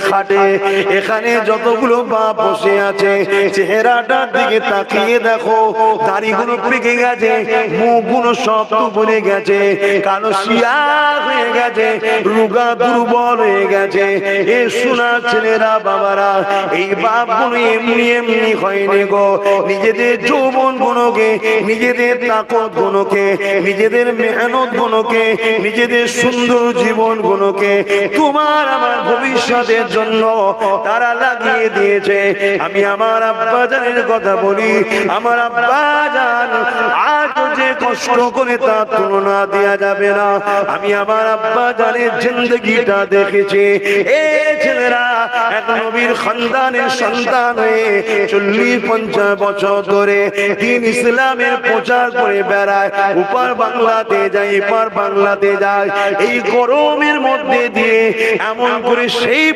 খাটে এখানে যতগুলো বাপ বসে আছে চেহারাটার দিকে তাকিয়ে দেখো, দাড়িগুলো পেকে গেছে, মুখগুলো সব বলে গেছে, কালো শিয়া হয়ে গেছে, রোগা দুর্বল হয়ে গেছে। এ শোনা ছেলেরা বাবারা, এই বাপগুলো এমনি এমনি হয়নি গো। নিজেদের যৌবন গুলোকে, নিজেদের তাকত গুলোকে, নিজেদের মেহনত গুলোকে, নিজেদের সুন্দর জীবন গুলোকে তোমার আমার ভবিষ্যতের জন্য তারা লাগিয়ে দিয়েছে। আমি আমার আব্বা জানের কথা বলি, আমার আব্বা জান আজ যে কষ্ট করে তার তুলনা দেওয়া যাবে না। আমি আমার আব্বা জানের জিন্দগিটা দেখেছি। এ ছেলেরা এক নবীর খানদানের সন্তান হয়ে 40-50 বছর ধরে দিন ইসলামের প্রচার করে বেড়ায়, উপর বাংলাতে যায়, এপার বাংলাতে যায়। এই গরমের মধ্যে দিয়ে এমন করে সেই